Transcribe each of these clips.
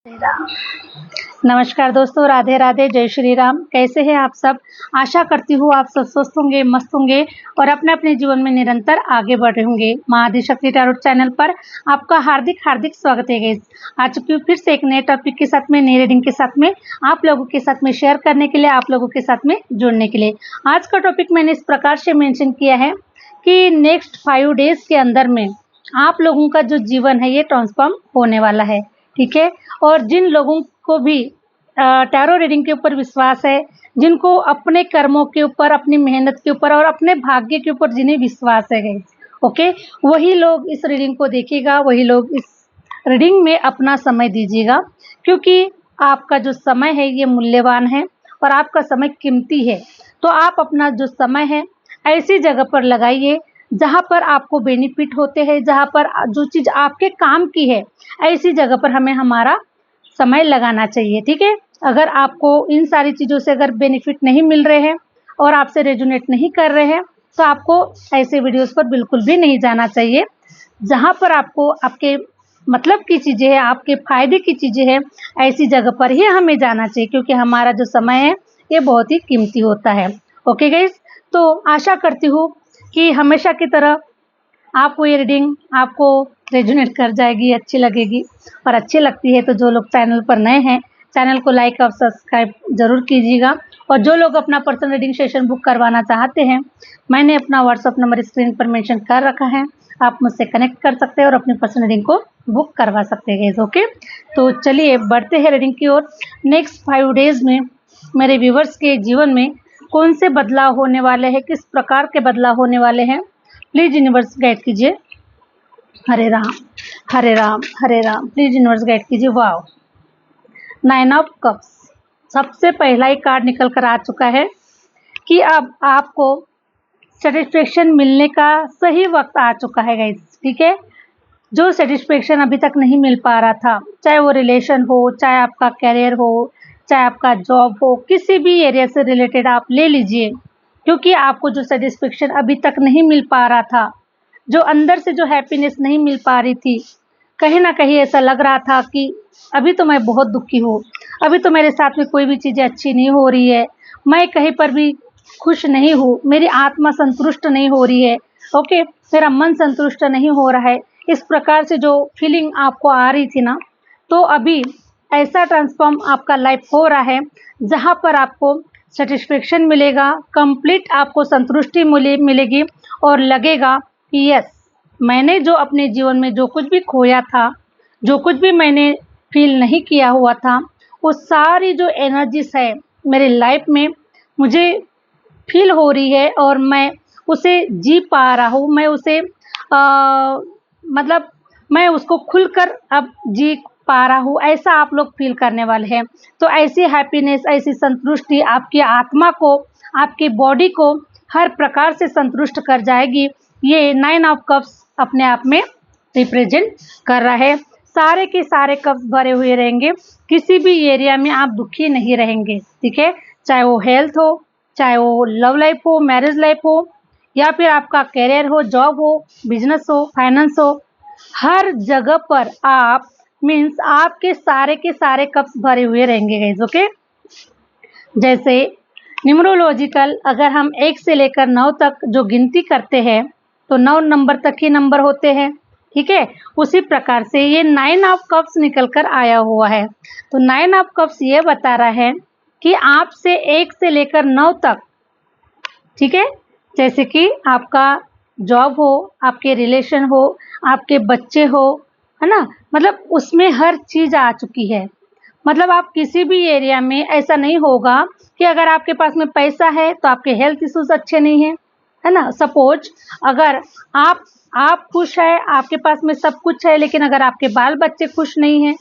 श्री राम। नमस्कार दोस्तों, राधे राधे, जय श्री राम। कैसे हैं आप सब? आशा करती हूँ आप सब स्वस्थ होंगे, मस्त होंगे और अपने अपने जीवन में निरंतर आगे बढ़ रहे होंगे। माँ आदिशक्ति टैरोट चैनल पर आपका हार्दिक हार्दिक स्वागत है गाइस। आ चुकी हूँ फिर से एक नए टॉपिक के साथ में, नई रीडिंग के साथ में, आप लोगों के साथ में शेयर करने के लिए, आप लोगों के साथ में जुड़ने के लिए। आज का टॉपिक मैंने इस प्रकार से मेंशन किया है कि नेक्स्ट 5 डेज के अंदर में आप लोगों का जो जीवन है ये ट्रांसफॉर्म होने वाला है, ठीक है। और जिन लोगों को भी टैरो रीडिंग के ऊपर विश्वास है, जिनको अपने कर्मों के ऊपर, अपनी मेहनत के ऊपर और अपने भाग्य के ऊपर जिन्हें विश्वास है गाइस, ओके, वही लोग इस रीडिंग को देखेगा, वही लोग इस रीडिंग में अपना समय दीजिएगा, क्योंकि आपका जो समय है ये मूल्यवान है और आपका समय कीमती है। तो आप अपना जो समय है ऐसी जगह पर लगाइए जहाँ पर आपको बेनिफिट होते हैं, जहाँ पर जो चीज़ आपके काम की है, ऐसी जगह पर हमें हमारा समय लगाना चाहिए, ठीक है। अगर आपको इन सारी चीज़ों से अगर बेनिफिट नहीं मिल रहे हैं और आपसे रेजोनेट नहीं कर रहे हैं, तो आपको ऐसे वीडियोस पर बिल्कुल भी नहीं जाना चाहिए। जहाँ पर आपको आपके मतलब की चीज़ें हैं, आपके फायदे की चीज़ें हैं, ऐसी जगह पर ही हमें जाना चाहिए, क्योंकि हमारा जो समय है ये बहुत ही कीमती होता है। ओके गाइस, तो आशा करती हूँ कि हमेशा की तरह आपको ये रीडिंग आपको रेजोनेट कर जाएगी, अच्छी लगेगी। और अच्छी लगती है तो जो लोग चैनल पर नए हैं, चैनल को लाइक और सब्सक्राइब ज़रूर कीजिएगा। और जो लोग अपना पर्सनल रीडिंग सेशन बुक करवाना चाहते हैं, मैंने अपना व्हाट्सअप नंबर स्क्रीन पर मेंशन कर रखा है, आप मुझसे कनेक्ट कर सकते हैं और अपनी पर्सनल रीडिंग को बुक करवा सकते हैं। ओके, तो चलिए बढ़ते हैं रीडिंग की ओर। नेक्स्ट 5 डेज में मेरे व्यूवर्स के जीवन में कौन से बदलाव होने वाले हैं, किस प्रकार के बदलाव होने वाले हैं, प्लीज यूनिवर्स गाइड कीजिए। हरे राम हरे राम हरे राम, प्लीज यूनिवर्स गाइड कीजिए। वाओ, 9 ऑफ कप्स, सबसे पहला ही कार्ड निकल कर आ चुका है कि अब आपको सेटिस्फेक्शन मिलने का सही वक्त आ चुका है गाइस, ठीक है। जो सेटिस्फेक्शन अभी तक नहीं मिल पा रहा था, चाहे वो रिलेशन हो, चाहे आपका कैरियर हो, चाहे आपका जॉब हो, किसी भी एरिया से रिलेटेड आप ले लीजिए, क्योंकि आपको जो सेटिस्फेक्शन अभी तक नहीं मिल पा रहा था, जो अंदर से जो हैप्पीनेस नहीं मिल पा रही थी, कहीं ना कहीं ऐसा लग रहा था कि अभी तो मैं बहुत दुखी हूँ, अभी तो मेरे साथ में कोई भी चीज़ें अच्छी नहीं हो रही है, मैं कहीं पर भी खुश नहीं हूँ, मेरी आत्मा संतुष्ट नहीं हो रही है, ओके, मेरा मन संतुष्ट नहीं हो रहा है। इस प्रकार से जो फीलिंग आपको आ रही थी ना, तो अभी ऐसा ट्रांसफॉर्म आपका लाइफ हो रहा है जहाँ पर आपको सेटिस्फेक्शन मिलेगा, कंप्लीट आपको संतुष्टि मिलेगी और लगेगा कि यस, मैंने जो अपने जीवन में जो कुछ भी खोया था, जो कुछ भी मैंने फील नहीं किया हुआ था, वो सारी जो एनर्जीज है मेरे लाइफ में मुझे फील हो रही है और मैं उसे जी पा रहा हूँ, मैं उसे मतलब मैं उसको खुलकर अब जी पा रहा हूँ, ऐसा आप लोग फील करने वाले हैं। तो ऐसी हैप्पीनेस, ऐसी संतुष्टि आपकी आत्मा को, आपकी बॉडी को हर प्रकार से संतुष्ट कर जाएगी। ये 9 ऑफ कप्स अपने आप में रिप्रेजेंट कर रहा है। सारे के सारे कप्स भरे हुए रहेंगे, किसी भी एरिया में आप दुखी नहीं रहेंगे, ठीक है। चाहे वो हेल्थ हो, चाहे वो लव लाइफ हो, मैरिज लाइफ हो, या फिर आपका करियर हो, जॉब हो, बिजनेस हो, फाइनेंस हो, हर जगह पर आप मीन्स आपके सारे के सारे कप्स भरे हुए रहेंगे गाइस, ओके। जैसे न्यूमरोलॉजिकल, अगर हम 1 से लेकर 9 तक जो गिनती करते हैं, तो 9 नंबर तक ही नंबर होते हैं, ठीक है। उसी प्रकार से ये 9 ऑफ कप्स निकल कर आया हुआ है। तो 9 ऑफ कप्स ये बता रहा है कि आपसे 1 से लेकर 9 तक, ठीक है, जैसे कि आपका जॉब हो, आपके रिलेशन हो, आपके बच्चे हो, है ना, मतलब उसमें हर चीज़ आ चुकी है। मतलब आप किसी भी एरिया में ऐसा नहीं होगा कि अगर आपके पास में पैसा है तो आपके हेल्थ इश्यूज अच्छे नहीं हैं, है ना। सपोज अगर आप खुश है, आपके पास में सब कुछ है, लेकिन अगर आपके बाल बच्चे खुश नहीं हैं,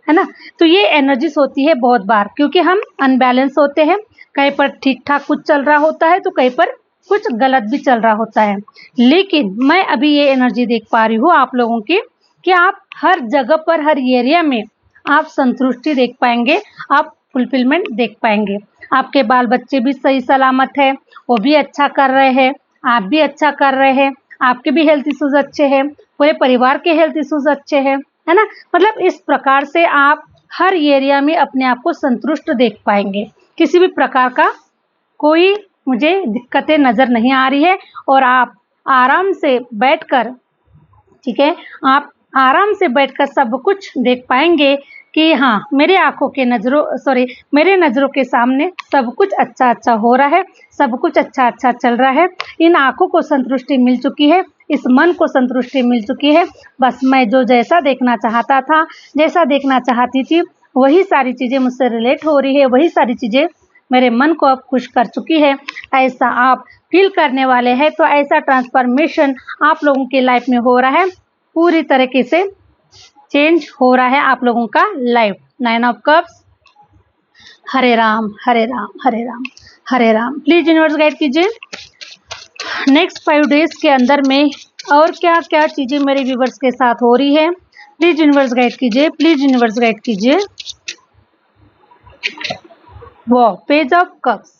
है ना, तो ये एनर्जीज होती है बहुत बार, क्योंकि हम अनबैलेंस होते हैं। कहीं पर ठीक ठाक कुछ चल रहा होता है तो कहीं पर कुछ गलत भी चल रहा होता है। लेकिन मैं अभी ये एनर्जी देख पा रही हूँ आप लोगों की कि आप हर जगह पर, हर एरिया में आप संतुष्टि देख पाएंगे, आप फुलफिलमेंट देख पाएंगे। आपके बाल बच्चे भी सही सलामत है, वो भी अच्छा कर रहे हैं, आप भी अच्छा कर रहे हैं, आपके भी हेल्थ इश्यूज अच्छे हैं, पूरे परिवार के हेल्थ इश्यूज अच्छे हैं, है ना। मतलब इस प्रकार से आप हर एरिया में अपने आप को संतुष्ट देख पाएंगे। किसी भी प्रकार का कोई मुझे दिक्कतें नज़र नहीं आ रही है और आप आराम से बैठकर, ठीक है, आप आराम से बैठकर सब कुछ देख पाएंगे कि हाँ, मेरे आँखों के मेरे नज़रों के सामने सब कुछ अच्छा हो रहा है, सब कुछ अच्छा चल रहा है। इन आँखों को संतुष्टि मिल चुकी है, इस मन को संतुष्टि मिल चुकी है। बस मैं जैसा देखना चाहता था, जैसा देखना चाहती थी, वही सारी चीज़ें मुझसे रिलेट हो रही है, वही सारी चीज़ें मेरे मन को अब खुश कर चुकी है। ऐसा आप फील करने वाले हैं, तो ऐसा ट्रांसफॉर्मेशन आप लोगों की लाइफ में हो रहा है, पूरी तरीके से चेंज हो रहा है आप लोगों का life. 9 of cups. Hare Ram Hare Ram Hare Ram Hare Ram. Please universe guide कीजिए नेक्स्ट 5 डेज के अंदर में और क्या क्या चीजें मेरे व्यूवर्स के साथ हो रही है। प्लीज यूनिवर्स गाइड कीजिए, प्लीज यूनिवर्स गाइड कीजिए। वो पेज ऑफ कप्स,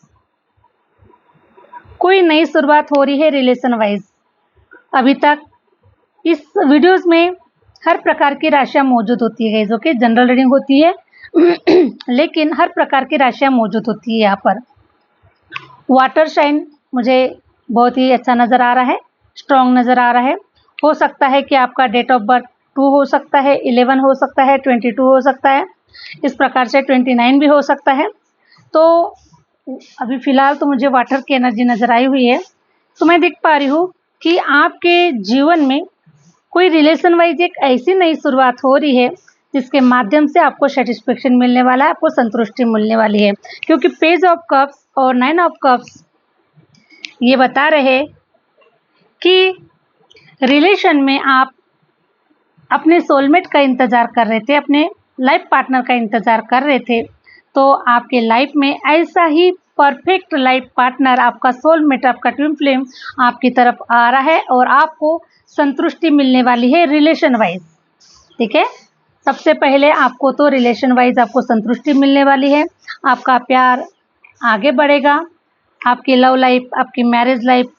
कोई नई शुरुआत हो रही है रिलेशन वाइज। अभी तक इस वीडियोस में हर प्रकार की राशियां मौजूद होती है, जो कि जनरल रीडिंग होती है लेकिन हर प्रकार की राशियां मौजूद होती है यहाँ पर। वाटर साइन मुझे बहुत ही अच्छा नज़र आ रहा है, स्ट्रॉन्ग नज़र आ रहा है। हो सकता है कि आपका डेट ऑफ बर्थ 2 हो सकता है, 11 हो सकता है, 22 हो सकता है, इस प्रकार से 29 भी हो सकता है। तो अभी फ़िलहाल तो मुझे वाटर की एनर्जी नज़र आई हुई है। तो मैं देख पा रही हूँ कि आपके जीवन में कोई रिलेशन वाइज एक ऐसी नई शुरुआत हो रही है जिसके माध्यम से आपको सेटिस्फेक्शन मिलने वाला है, आपको संतुष्टि मिलने वाली है। क्योंकि पेज ऑफ कप्स और 9 ऑफ कप्स ये बता रहे कि रिलेशन में आप अपने सोलमेट का इंतज़ार कर रहे थे, अपने लाइफ पार्टनर का इंतज़ार कर रहे थे, तो आपके लाइफ में ऐसा ही परफेक्ट लाइफ पार्टनर, आपका सोलमेट, आपका ट्विन फ्लेम आपकी तरफ आ रहा है और आपको संतुष्टि मिलने वाली है रिलेशन वाइज। ठीक है, सबसे पहले आपको तो रिलेशन वाइज आपको संतुष्टि मिलने वाली है, आपका प्यार आगे बढ़ेगा, आपकी लव लाइफ, आपकी मैरिज लाइफ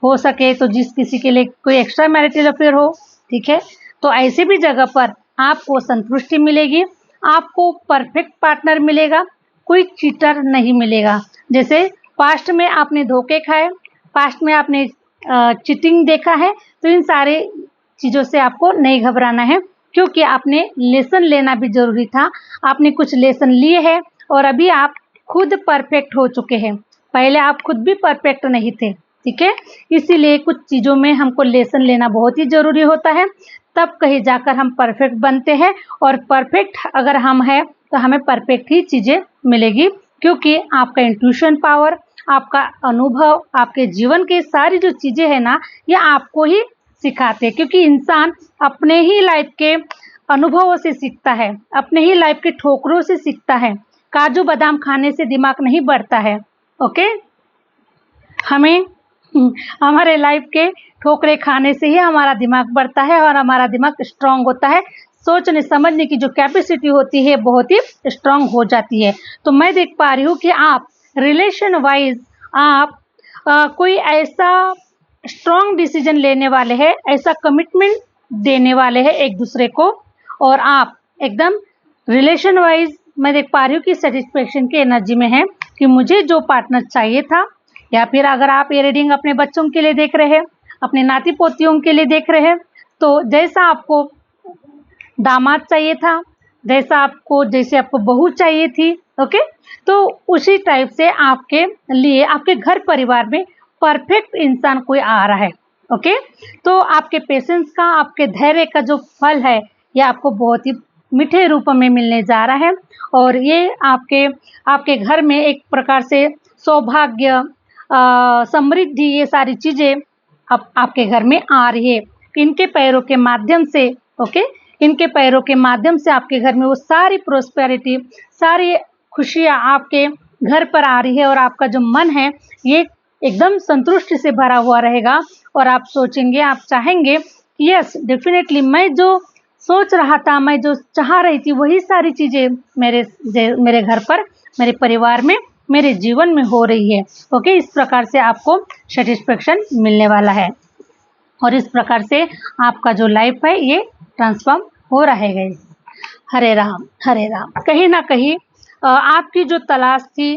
हो सके तो जिस किसी के लिए कोई एक्स्ट्रा मैरिटल अफेयर हो, ठीक है, तो ऐसे भी जगह पर आपको संतुष्टि मिलेगी, आपको परफेक्ट पार्टनर मिलेगा, कोई चीटर नहीं मिलेगा। जैसे पास्ट में आपने धोखे खाए, पास्ट में आपने चीटिंग देखा है, तो इन सारे चीज़ों से आपको नहीं घबराना है, क्योंकि आपने लेसन लेना भी ज़रूरी था। आपने कुछ लेसन लिए हैं और अभी आप खुद परफेक्ट हो चुके हैं। पहले आप खुद भी परफेक्ट नहीं थे, ठीक है, इसीलिए कुछ चीज़ों में हमको लेसन लेना बहुत ही ज़रूरी होता है, तब कहीं जाकर हम परफेक्ट बनते हैं। और परफेक्ट अगर हम हैं तो हमें परफेक्ट ही चीज़ें मिलेगी, क्योंकि आपका इंट्यूशन पावर, आपका अनुभव, आपके जीवन की सारी जो चीज़ें हैं ना, ये आपको ही सिखाते हैं। क्योंकि इंसान अपने ही लाइफ के अनुभवों से सीखता है, अपने ही लाइफ के ठोकरों से सीखता है। काजू बादाम खाने से दिमाग नहीं बढ़ता है, ओके। हमें हमारे लाइफ के ठोकरे खाने से ही हमारा दिमाग बढ़ता है और हमारा दिमाग स्ट्रांग होता है, सोचने समझने की जो कैपेसिटी होती है बहुत ही स्ट्रांग हो जाती है। तो मैं देख पा रही हूँ कि आप रिलेशन वाइज आप कोई ऐसा स्ट्रांग डिसीजन लेने वाले हैं, ऐसा कमिटमेंट देने वाले हैं एक दूसरे को, और आप एकदम रिलेशन वाइज मैं देख पा रही हूँ कि सेटिस्फेक्शन की एनर्जी में है कि मुझे जो पार्टनर चाहिए था, या फिर अगर आप ये रीडिंग अपने बच्चों के लिए देख रहे हैं, अपने नाती पोतियों के लिए देख रहे हैं, तो जैसा आपको दामाद चाहिए था, जैसे आपको बहू चाहिए थी, ओके, तो उसी टाइप से आपके लिए आपके घर परिवार में परफेक्ट इंसान कोई आ रहा है, ओके। तो आपके पेशेंस का, आपके धैर्य का जो फल है, ये आपको बहुत ही मीठे रूप में मिलने जा रहा है, और ये आपके घर में एक प्रकार से सौभाग्य, समृद्धि, ये सारी चीज़ें अब आपके घर में आ रही है। इनके पैरों के माध्यम से, ओके, इनके पैरों के माध्यम से आपके घर में वो सारी प्रोस्पेरिटी, सारी खुशियाँ आपके घर पर आ रही है, और आपका जो मन है ये एकदम संतुष्टि से भरा हुआ रहेगा। और आप सोचेंगे, आप चाहेंगे, यस डेफिनेटली मैं जो सोच रहा था, मैं जो चाह रही थी, वही सारी चीज़ें मेरे घर पर, मेरे परिवार में, मेरे जीवन में हो रही है, ओके। इस प्रकार से आपको सेटिस्फेक्शन मिलने वाला है, और इस प्रकार से आपका जो लाइफ है ये ट्रांसफॉर्म हो रहा है गाइस। हरे राम हरे राम। कहीं ना कहीं आपकी जो तलाश थी,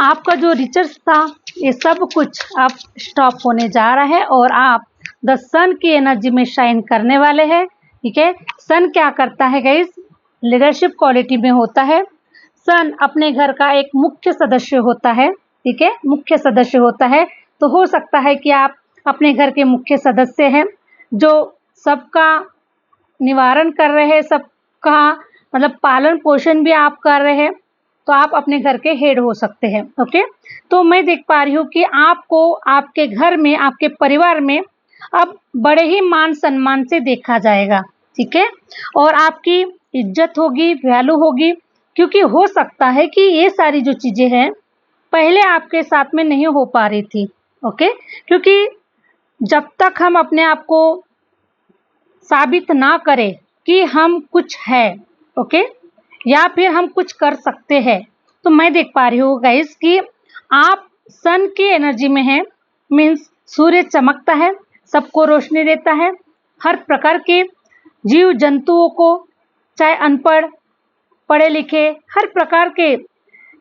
आपका जो रिसर्च था, ये सब कुछ अब स्टॉप होने जा रहा है और आप द सन की एनर्जी में शाइन करने वाले हैं। ठीक है, सन क्या करता है गाइस, लीडरशिप क्वालिटी में होता है। सन अपने घर का एक मुख्य सदस्य होता है। ठीक है, मुख्य सदस्य होता है। तो हो सकता है कि आप अपने घर के मुख्य सदस्य हैं, जो सबका निवारण कर रहे हैं, सबका मतलब पालन पोषण भी आप कर रहे हैं। तो आप अपने घर के हेड हो सकते हैं। ओके, तो मैं देख पा रही हूँ कि आपको आपके घर में, आपके परिवार में अब बड़े ही मान सम्मान से देखा जाएगा। ठीक है, और आपकी इज्जत होगी, वैल्यू होगी, क्योंकि हो सकता है कि ये सारी जो चीजें हैं पहले आपके साथ में नहीं हो पा रही थी। ओके, क्योंकि जब तक हम अपने आप को साबित ना करें कि हम कुछ है, ओके, या फिर हम कुछ कर सकते हैं, तो मैं देख पा रही हूँ गाइस कि आप सन की एनर्जी में हैं। मीन्स सूर्य चमकता है, सबको रोशनी देता है, हर प्रकार के जीव जंतुओं को, चाहे अनपढ़, पढ़े लिखे, हर प्रकार के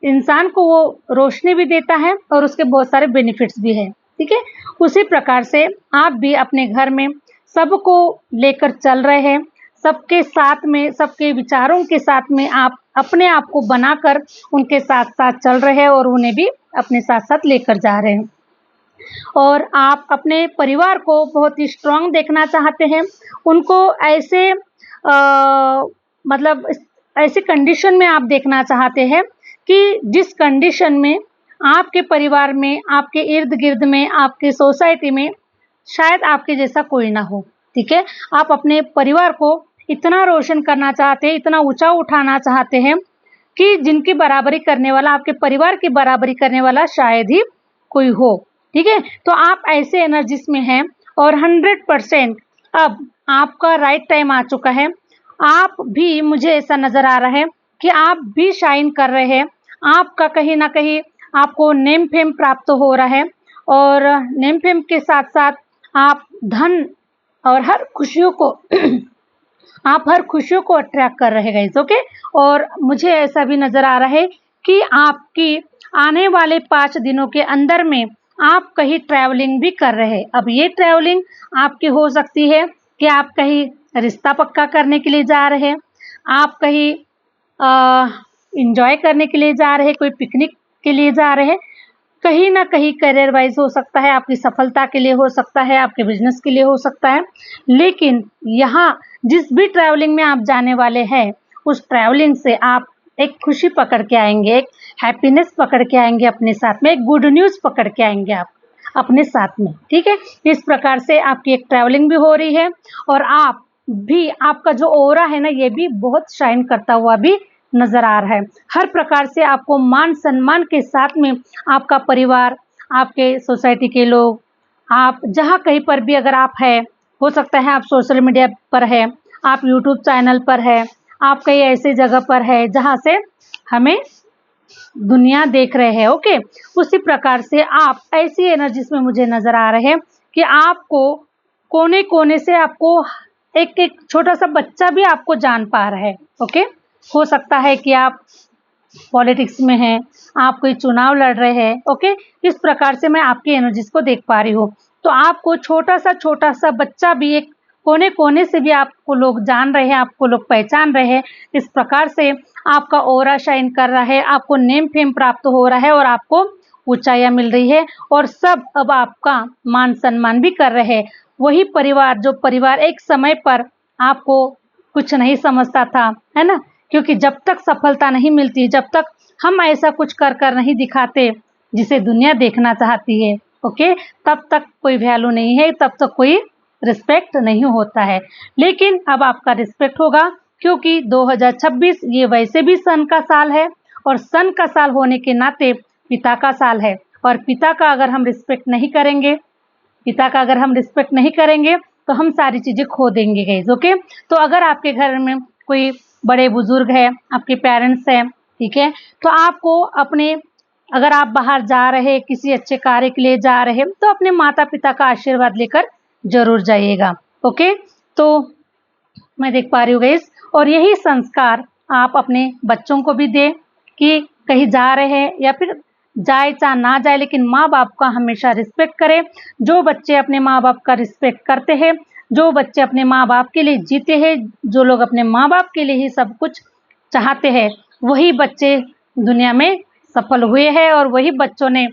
इंसान को वो रोशनी भी देता है और उसके बहुत सारे बेनिफिट्स भी है। ठीक है, उसी प्रकार से आप भी अपने घर में सबको लेकर चल रहे हैं, सबके साथ में, सबके विचारों के साथ में आप अपने आप को बनाकर उनके साथ साथ चल रहे हैं और उन्हें भी अपने साथ साथ लेकर जा रहे हैं। और आप अपने परिवार को बहुत ही स्ट्रांग देखना चाहते हैं, उनको ऐसे मतलब ऐसे कंडीशन में आप देखना चाहते हैं कि जिस कंडीशन में आपके परिवार में, आपके इर्द गिर्द में, आपके सोसाइटी में शायद आपके जैसा कोई ना हो। ठीक है, आप अपने परिवार को इतना रोशन करना चाहते हैं, इतना ऊंचा उठाना चाहते हैं कि जिनकी बराबरी करने वाला, आपके परिवार की बराबरी करने वाला शायद ही कोई हो। ठीक है, तो आप ऐसे एनर्जीज में हैं और 100% अब आपका राइट टाइम आ चुका है। आप भी, मुझे ऐसा नजर आ रहा है कि आप भी शाइन कर रहे हैं। आपका कहीं ना कहीं आपको नेम फेम प्राप्त हो रहा है और नेम फेम के साथ साथ आप धन और हर खुशियों को आप हर खुशियों को अट्रैक्ट कर रहे हैं। ओके, और मुझे ऐसा भी नजर आ रहा है कि आपकी आने वाले 5 दिनों के अंदर में आप कहीं ट्रैवलिंग भी कर रहे हैं। अब ये ट्रैवलिंग आपकी हो सकती है कि आप कहीं रिश्ता पक्का करने के लिए जा रहे हैं, आप कहीं इंजॉय करने के लिए जा रहे हैं, कोई पिकनिक के लिए जा रहे हैं, कहीं ना कहीं करियर वाइज हो सकता है, आपकी सफलता के लिए हो सकता है, आपके बिजनेस के लिए हो सकता है। लेकिन यहाँ जिस भी ट्रैवलिंग में आप जाने वाले हैं, उस ट्रैवलिंग से आप एक खुशी पकड़ के आएंगे, एक हैप्पीनेस पकड़ के आएंगे अपने साथ में, एक गुड न्यूज पकड़ के आएंगे आप अपने साथ में। ठीक है, इस प्रकार से आपकी एक ट्रैवलिंग भी हो रही है और आप भी, आपका जो ऑरा है ना, ये भी बहुत शाइन करता हुआ भी नजर आ रहा है। हर प्रकार से आपको मान सम्मान के साथ में आपका परिवार, आपके सोसाइटी के लोग, आप जहाँ कहीं पर भी अगर आप है, हो सकता है आप सोशल मीडिया पर है, आप यूट्यूब चैनल पर है, आप कहीं ऐसे जगह पर है जहाँ से हमें दुनिया देख रहे हैं। ओके, उसी प्रकार से आप ऐसी एनर्जीज में मुझे नजर आ रहे हैं कि आपको कोने कोने से आपको एक एक छोटा सा बच्चा भी आपको जान पा रहा है। ओके, हो सकता है कि आप पॉलिटिक्स में हैं, आप कोई चुनाव लड़ रहे हैं। ओके, इस प्रकार से मैं आपकी एनर्जीज को देख पा रही हूँ। तो आपको छोटा सा बच्चा भी, एक कोने कोने से भी आपको लोग जान रहे हैं, आपको लोग पहचान रहे हैं। इस प्रकार से आपका ऑरा शाइन कर रहा है, आपको नेम फेम प्राप्त हो रहा है और आपको ऊंचाइयां मिल रही है और सब अब आपका मान सम्मान भी कर रहे हैं। वही परिवार, जो परिवार एक समय पर आपको कुछ नहीं समझता था, है ना, क्योंकि जब तक सफलता नहीं मिलती, जब तक हम ऐसा कुछ कर कर नहीं दिखाते जिसे दुनिया देखना चाहती है, ओके, तब तक कोई वैल्यू नहीं है, तब तक कोई रिस्पेक्ट नहीं होता है। लेकिन अब आपका रिस्पेक्ट होगा, क्योंकि 2026 ये वैसे भी सन का साल है और सन का साल होने के नाते पिता का साल है और पिता का अगर हम रिस्पेक्ट नहीं करेंगे, पिता का अगर हम रिस्पेक्ट नहीं करेंगे तो हम सारी चीजें खो देंगे गाइस। ओके, तो अगर आपके घर में कोई बड़े बुजुर्ग है, आपके पेरेंट्स हैं, ठीक है, तो आपको अपने, अगर आप बाहर जा रहे, किसी अच्छे कार्य के लिए जा रहे, तो अपने माता पिता का आशीर्वाद लेकर जरूर जाइएगा। ओके, तो मैं देख पा रही हूँ गाइस, और यही संस्कार आप अपने बच्चों को भी दें कि कहीं जा रहे हैं या फिर जाए चाहे ना जाए, लेकिन माँ बाप का हमेशा रिस्पेक्ट करें। जो बच्चे अपने माँ बाप का रिस्पेक्ट करते हैं, जो बच्चे अपने माँ बाप के लिए जीते हैं, जो लोग अपने माँ बाप के लिए ही सब कुछ चाहते हैं, वही बच्चे दुनिया में सफल हुए हैं और वही बच्चों ने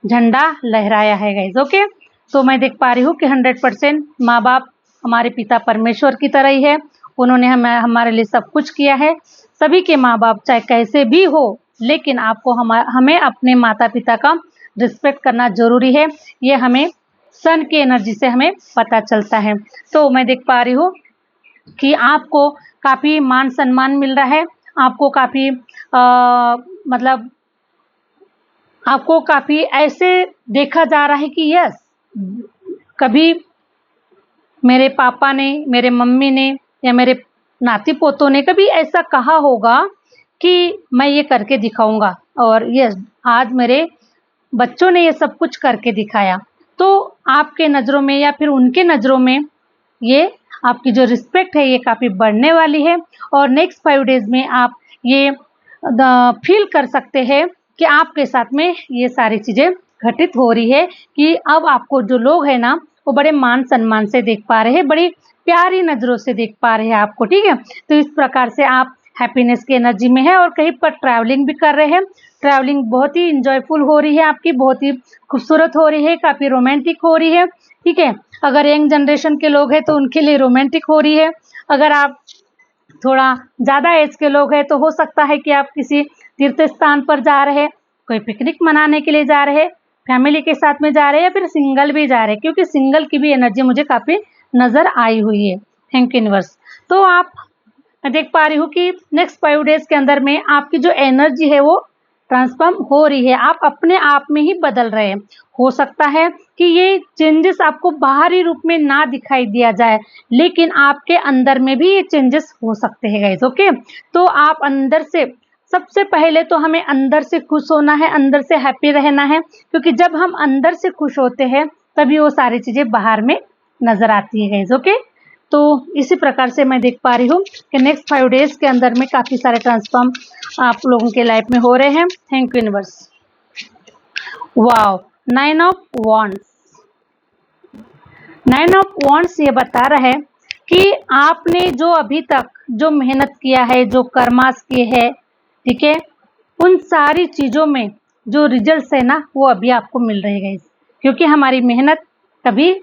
झंडा लहराया है गाइस। ओके, तो मैं देख पा रही हूँ कि 100% माँ बाप हमारे पिता परमेश्वर की तरह ही है। उन्होंने हमारे लिए सब कुछ किया है। सभी के माँ बाप चाहे कैसे भी हो, लेकिन आपको हमें अपने माता पिता का रिस्पेक्ट करना जरूरी है। ये हमें सन की एनर्जी से हमें पता चलता है। तो मैं देख पा रही हूँ कि आपको काफ़ी मान सम्मान मिल रहा है। आपको काफ़ी मतलब आपको काफ़ी ऐसे देखा जा रहा है कि यस, कभी मेरे पापा ने, मेरे मम्मी ने या मेरे नाती पोतों ने कभी ऐसा कहा होगा कि मैं ये करके दिखाऊंगा, और यस, आज मेरे बच्चों ने ये सब कुछ करके दिखाया। तो आपके नज़रों में या फिर उनके नज़रों में ये आपकी जो रिस्पेक्ट है ये काफ़ी बढ़ने वाली है। और नेक्स्ट 5 डेज़ में आप ये फील कर सकते हैं कि आपके साथ में ये सारी चीज़ें घटित हो रही है कि अब आपको जो लोग हैं ना, वो बड़े मान सम्मान से देख पा रहे हैं, बड़ी प्यारी नज़रों से देख पा रहे हैं आपको। ठीक है, तो इस प्रकार से आप हैप्पीनेस की एनर्जी में है और कहीं पर ट्रैवलिंग भी कर रहे हैं। ट्रैवलिंग बहुत ही इंजॉयफुल हो रही है आपकी, बहुत ही खूबसूरत हो रही है, काफ़ी रोमांटिक हो रही है। ठीक है, अगर यंग जनरेशन के लोग हैं तो उनके लिए रोमांटिक हो रही है। अगर आप थोड़ा ज़्यादा एज के लोग हैं तो हो सकता है कि आप किसी तीर्थ स्थान पर जा रहे हैं, कोई पिकनिक मनाने के लिए जा रहे हैं, फैमिली के साथ में जा रहे हैं या फिर सिंगल भी जा रहे हैं, क्योंकि सिंगल की भी एनर्जी मुझे काफ़ी नज़र आई हुई है। Thank you universe. तो आप, मैं देख पा रही हूँ कि नेक्स्ट 5 डेज़ के अंदर में आपकी जो एनर्जी है वो ट्रांसफॉर्म हो रही है, आप अपने आप में ही बदल रहे हैं। हो सकता है कि ये चेंजेस आपको बाहरी रूप में ना दिखाई दिया जाए, लेकिन आपके अंदर में भी ये चेंजेस हो सकते हैं गाइस। ओके, तो आप अंदर से, सबसे पहले तो हमें अंदर से खुश होना है, अंदर से हैप्पी रहना है, क्योंकि जब हम अंदर से खुश होते हैं तभी वो सारी चीज़ें बाहर में नज़र आती है गाइस। ओके, तो इसी प्रकार से मैं देख पा रही हूँ कि नेक्स्ट 5 डेज़ के अंदर में काफ़ी सारे ट्रांसफॉर्म आप लोगों के लाइफ में हो रहे हैं। Thank you universe. Wow, 9 of wands. 9 of wands ये बता रहा है कि आपने जो अभी तक जो मेहनत किया है, जो कर्मास किए हैं, ठीक है, उन सारी चीज़ों में जो रिजल्ट्स है ना, वो अभी आपको मिल रहे हैं, क्योंकि हमारी मेहनत कभी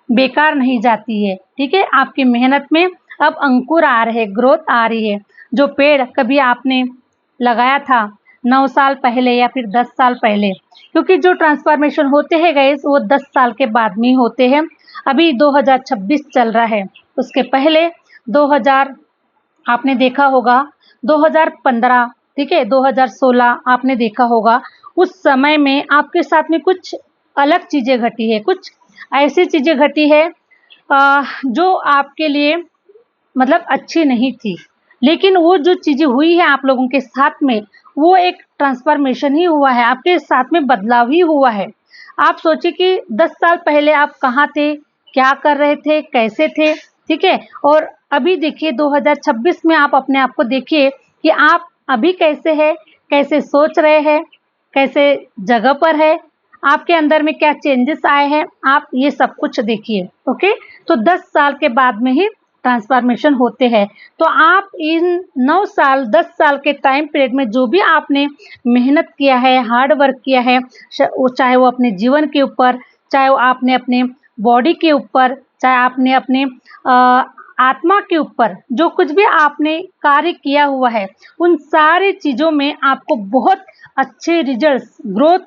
बेकार नहीं जाती है। ठीक है, आपकी मेहनत में अब अंकुर आ रहे, ग्रोथ आ रही है। जो पेड़ कभी आपने लगाया था 9 साल पहले या फिर 10 साल पहले, क्योंकि जो ट्रांसफॉर्मेशन होते हैं गाइस वो 10 साल के बाद में होते हैं। अभी 2026 चल रहा है, उसके पहले 2000 आपने देखा होगा, 2015, ठीक है, 2016 आपने देखा होगा। उस समय में आपके साथ में कुछ अलग चीज़ें घटी है, कुछ ऐसी चीज़ें घटी है जो आपके लिए मतलब अच्छी नहीं थी, लेकिन वो जो चीज़ें हुई है आप लोगों के साथ में, वो एक ट्रांसफॉर्मेशन ही हुआ है, आपके साथ में बदलाव ही हुआ है। आप सोचिए कि 10 साल पहले आप कहाँ थे, क्या कर रहे थे, कैसे थे, ठीक है, और अभी देखिए 2026 में आप अपने आप को देखिए कि आप अभी कैसे हैं, कैसे सोच रहे हैं, कैसे जगह पर है, आपके अंदर में क्या चेंजेस आए हैं, आप ये सब कुछ देखिए। ओके, तो 10 साल के बाद में ही ट्रांसफॉर्मेशन होते हैं। तो आप इन 9 साल 10 साल के टाइम पीरियड में जो भी आपने मेहनत किया है, हार्ड वर्क किया है, चाहे वो अपने जीवन के ऊपर, चाहे वो आपने अपने बॉडी के ऊपर, चाहे आपने अपने आत्मा के ऊपर, जो कुछ भी आपने कार्य किया हुआ है, उन सारी चीज़ों में आपको बहुत अच्छे रिजल्ट्स, ग्रोथ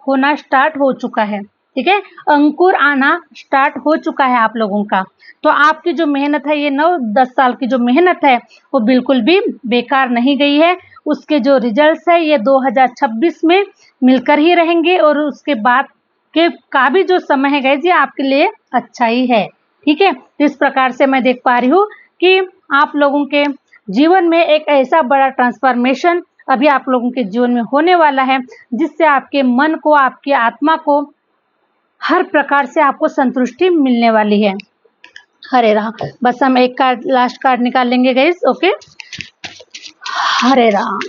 होना स्टार्ट हो चुका है। ठीक है, अंकुर आना स्टार्ट हो चुका है आप लोगों का। तो आपकी जो मेहनत है, ये 9-10 साल की जो मेहनत है, वो बिल्कुल भी बेकार नहीं गई है। उसके जो रिजल्ट्स है ये 2026 में मिलकर ही रहेंगे, और उसके बाद के का भी जो समय है गाइस, ये आपके लिए अच्छा ही है। ठीक है, तो इस प्रकार से मैं देख पा रही हूँ कि आप लोगों के जीवन में एक ऐसा बड़ा ट्रांसफॉर्मेशन अभी आप लोगों के जीवन में होने वाला है, जिससे आपके मन को, आपकी आत्मा को हर प्रकार से आपको संतुष्टि मिलने वाली है। हरे राम। बस हम एक कार्ड, लास्ट कार्ड निकाल लेंगे guys. Okay, Hare Ram.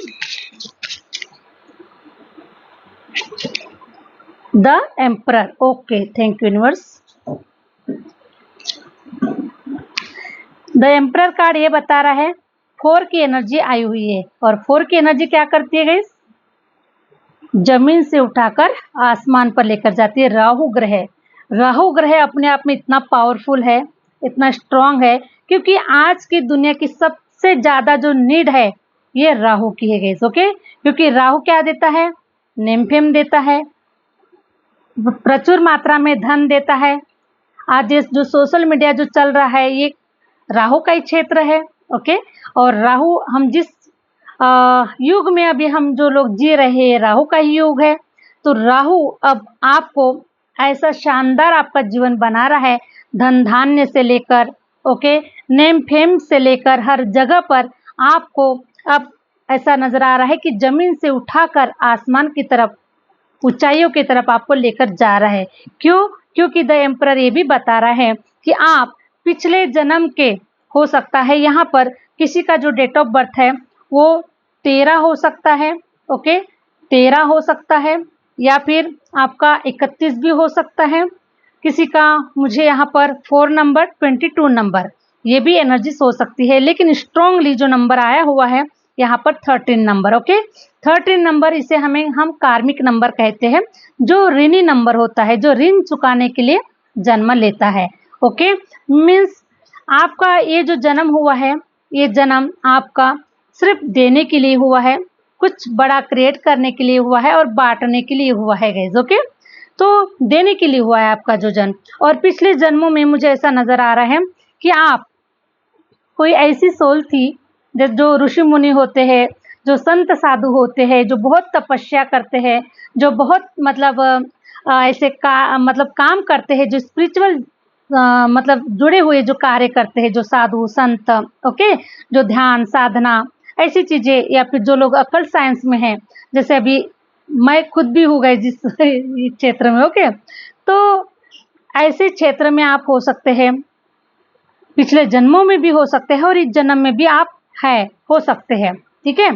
The emperor. Okay, thank you universe. The emperor card ये बता रहा है 4 की एनर्जी आई हुई है, और 4 की एनर्जी क्या करती है गाइस? जमीन से उठाकर आसमान पर लेकर जाती है। राहु ग्रह, राहु ग्रह अपने आप में इतना पावरफुल है, इतना स्ट्रांग है, क्योंकि आज की दुनिया की सबसे ज्यादा जो नीड है ये राहु की है गाइस। ओके, क्योंकि राहु क्या देता है? नेम फेम देता है, प्रचुर मात्रा में धन देता है। आज ये जो सोशल मीडिया जो चल रहा है ये राहु का ही क्षेत्र है। ओके, और राहु, हम जिस युग में अभी हम जो लोग जी रहे हैं राहु का ही युग है। तो राहु अब आपको ऐसा शानदार आपका जीवन बना रहा है, धन धान्य से लेकर, ओके, नेम फेम से लेकर हर जगह पर आपको अब ऐसा नजर आ रहा है कि जमीन से उठाकर आसमान की तरफ, ऊंचाइयों की तरफ आपको लेकर जा रहा है। क्यों? क्योंकि द एम्परर ये भी बता रहा है कि आप पिछले जन्म के हो सकता है, यहाँ पर किसी का जो डेट ऑफ बर्थ है वो 13 हो सकता है। ओके, 13 हो सकता है, या फिर आपका 31 भी हो सकता है। किसी का, मुझे यहाँ पर 4 नंबर, 22 नंबर, ये भी एनर्जी हो सकती है। लेकिन स्ट्रांगली जो नंबर आया हुआ है यहाँ पर 13 नंबर। ओके, 13 नंबर, इसे हम कार्मिक नंबर कहते हैं, जो ऋणी नंबर होता है, जो ऋण चुकाने के लिए जन्म लेता है। ओके, मीन्स आपका ये जो जन्म हुआ है, ये जन्म आपका सिर्फ देने के लिए हुआ है, कुछ बड़ा क्रिएट करने के लिए हुआ है और बांटने के लिए हुआ है गाइस। ओके, तो देने के लिए हुआ है आपका जो जन्म। और पिछले जन्मों में मुझे ऐसा नजर आ रहा है कि आप कोई ऐसी सोल थी जो ऋषि मुनि होते हैं, जो संत साधु होते हैं, जो बहुत तपस्या करते हैं, जो बहुत मतलब ऐसे मतलब काम करते हैं, जो स्पिरिचुअल मतलब जुड़े हुए जो कार्य करते हैं, जो साधु संत, ओके, जो ध्यान साधना ऐसी चीजें, या फिर जो लोग अकल साइंस में हैं, जैसे अभी मैं खुद भी हूँ गई जिस क्षेत्र में। ओके, तो ऐसे क्षेत्र में आप हो सकते हैं, पिछले जन्मों में भी हो सकते हैं, और इस जन्म में भी आप हो सकते हैं। ठीक है,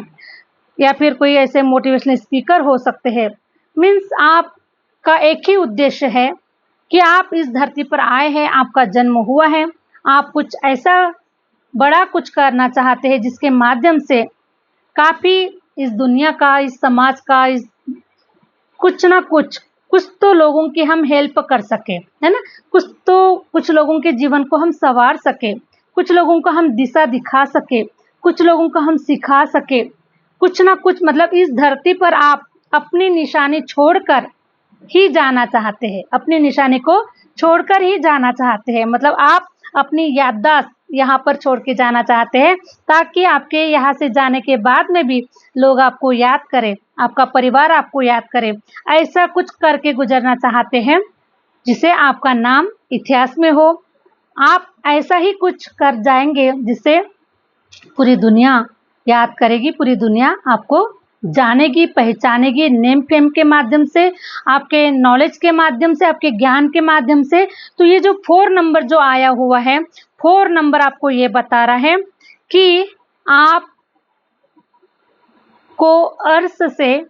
या फिर कोई ऐसे मोटिवेशनल स्पीकर हो सकते हैं। मीन्स आपका एक ही उद्देश्य है कि आप इस धरती पर आए हैं, आपका जन्म हुआ है, आप कुछ ऐसा बड़ा कुछ करना चाहते हैं जिसके माध्यम से काफी इस दुनिया का, इस समाज का, इस कुछ ना कुछ तो लोगों की हम हेल्प कर सके, है ना, कुछ लोगों के जीवन को हम संवार सके, कुछ लोगों को हम दिशा दिखा सके, कुछ लोगों को हम सिखा सके, कुछ ना कुछ, मतलब इस धरती पर आप अपनी निशानी छोड़कर ही जाना चाहते हैं, अपनी निशानी को छोड़कर ही जाना चाहते हैं। मतलब आप अपनी याददाश्त यहाँ पर छोड़ के जाना चाहते हैं, ताकि आपके यहाँ से जाने के बाद में भी लोग आपको याद करें, आपका परिवार आपको याद करे। ऐसा कुछ करके गुजरना चाहते हैं जिसे आपका नाम इतिहास में हो। आप ऐसा ही कुछ कर जाएंगे जिससे पूरी दुनिया याद करेगी, पूरी दुनिया आपको जानेगी, पहचानेगी, नेम फेम के माध्यम से, आपके नॉलेज के माध्यम से, आपके ज्ञान के माध्यम से। तो ये जो 4 नंबर जो आया हुआ है, 4 नंबर आपको ये बता रहा है कि आप को अर्श से,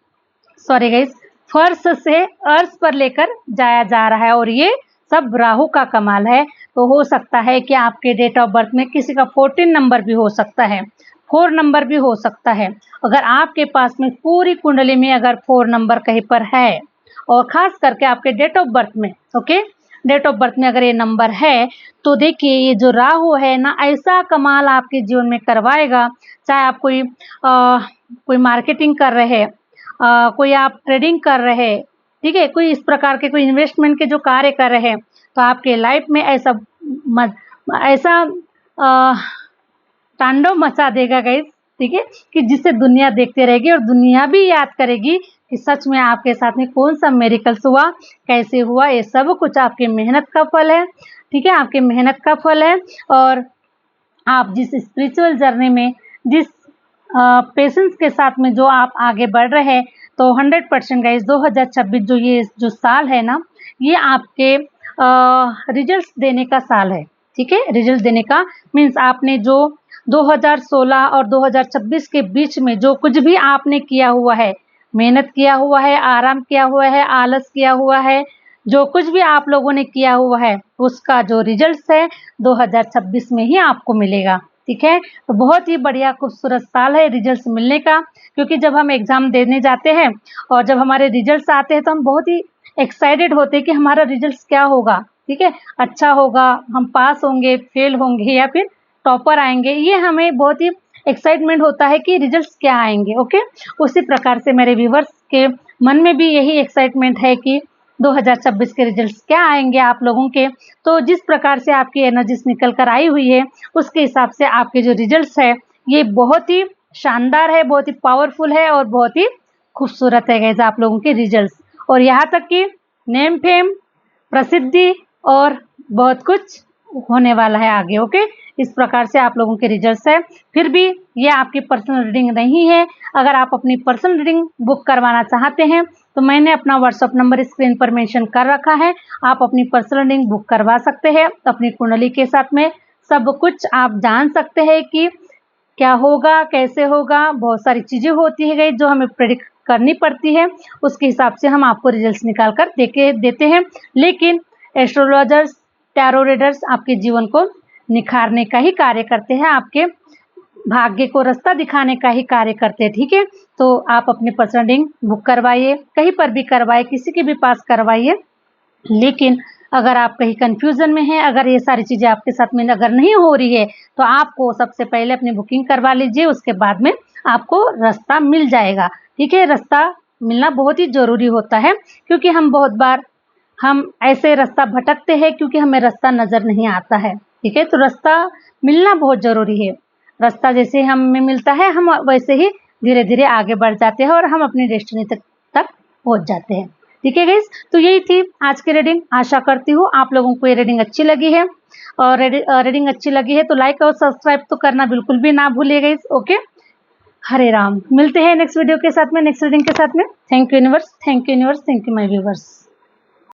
सॉरी गाइस, फर्श से अर्श पर लेकर जाया जा रहा है, और ये सब राहु का कमाल है। तो हो सकता है कि आपके डेट ऑफ बर्थ में किसी का 14 नंबर भी हो सकता है, 4 नंबर भी हो सकता है। अगर आपके पास में पूरी कुंडली में अगर 4 नंबर कहीं पर है, और खास करके आपके डेट ऑफ बर्थ में, ओके, डेट ऑफ बर्थ में अगर ये नंबर है, तो देखिए ये जो राहु है ना, ऐसा कमाल आपके जीवन में करवाएगा। चाहे आप कोई मार्केटिंग कर रहे हैं, कोई आप ट्रेडिंग कर रहे हैं, ठीक है, कोई इस प्रकार के कोई इन्वेस्टमेंट के जो कार्य कर रहे हैं, तो आपके लाइफ में ऐसा तांडव मचा देगा गाइस, ठीक है, कि जिसे दुनिया देखते रहेगी, और दुनिया भी याद करेगी कि सच में आपके साथ में कौन सा मेरिकल्स हुआ, कैसे हुआ। ये सब कुछ आपकी मेहनत का फल है, ठीक है, आपके मेहनत का फल है। और आप जिस स्पिरिचुअल जर्नी में, जिस पेशेंस के साथ में जो आप आगे बढ़ रहे हैं, तो 100% गाइस 2026 जो साल है ना, ये आपके रिजल्ट्स देने का साल है। ठीक है। रिजल्ट देने का मीन्स आपने जो 2016 और 2026 के बीच में जो कुछ भी आपने किया हुआ है, मेहनत किया हुआ है, आराम किया हुआ है, आलस किया हुआ है, जो कुछ भी आप लोगों ने किया हुआ है उसका जो रिजल्ट है 2026 में ही आपको मिलेगा। ठीक है, तो बहुत ही बढ़िया खूबसूरत साल है रिजल्ट मिलने का, क्योंकि जब हम एग्जाम देने जाते हैं और जब हमारे रिजल्ट आते हैं तो हम बहुत ही एक्साइटेड होते हैं कि हमारा रिजल्ट क्या होगा। ठीक है, अच्छा होगा, हम पास होंगे, फेल होंगे या फिर टॉपर आएंगे, ये हमें बहुत ही एक्साइटमेंट होता है कि रिजल्ट्स क्या आएंगे। ओके, उसी प्रकार से मेरे व्यूवर्स के मन में भी यही एक्साइटमेंट है कि 2026 के रिजल्ट्स क्या आएंगे आप लोगों के। तो जिस प्रकार से आपकी एनर्जीज निकल कर आई हुई है उसके हिसाब से आपके जो रिजल्ट्स है ये बहुत ही शानदार है, बहुत ही पावरफुल है और बहुत ही खूबसूरत है गाइस आप लोगों के रिजल्ट्स। और यहाँ तक कि नेम फेम, प्रसिद्धि और बहुत कुछ होने वाला है आगे। ओके, इस प्रकार से आप लोगों के रिजल्ट्स है। फिर भी ये आपकी पर्सनल रीडिंग नहीं है। अगर आप अपनी पर्सनल रीडिंग बुक करवाना चाहते हैं तो मैंने अपना व्हाट्सएप नंबर स्क्रीन पर मेंशन कर रखा है, आप अपनी पर्सनल रीडिंग बुक करवा सकते हैं। अपनी कुंडली के साथ में सब कुछ आप जान सकते हैं कि क्या होगा, कैसे होगा, बहुत सारी चीज़ें होती है जो हमें प्रेडिक्ट करनी पड़ती है, उसके हिसाब से हम आपको रिजल्ट्स निकाल कर देते हैं। लेकिन एस्ट्रोलॉजर्स, टैरो रीडर्स आपके जीवन को निखारने का ही कार्य करते हैं, आपके भाग्य को रास्ता दिखाने का ही कार्य करते हैं। ठीक है, तो आप अपनी पर्सनल रीडिंग बुक करवाइए, कहीं पर भी करवाइए, किसी के भी पास करवाइए। लेकिन अगर आप कहीं कंफ्यूजन में हैं, अगर ये सारी चीज़ें आपके साथ में अगर नहीं हो रही है तो आपको सबसे पहले अपनी बुकिंग करवा लीजिए, उसके बाद में आपको रास्ता मिल जाएगा। ठीक है, रास्ता मिलना बहुत ही ज़रूरी होता है, क्योंकि हम बहुत बार हम ऐसे रास्ता भटकते हैं क्योंकि हमें रास्ता नज़र नहीं आता है। ठीक है, तो रास्ता मिलना बहुत ज़रूरी है। रास्ता जैसे हमें मिलता है हम वैसे ही धीरे धीरे आगे बढ़ जाते हैं और हम अपनी डेस्टिनी तक पहुंच जाते हैं। ठीक है गाइस, तो यही थी आज की रीडिंग। आशा करती हूँ आप लोगों को ये रीडिंग अच्छी लगी है, और रीडिंग अच्छी लगी है तो लाइक और सब्सक्राइब तो करना बिल्कुल भी ना भूलिएगा गाइस। ओके, हरे राम। मिलते हैं नेक्स्ट वीडियो के साथ में, नेक्स्ट रीडिंग के साथ में। Thank you universe, thank you universe, thank you my viewers.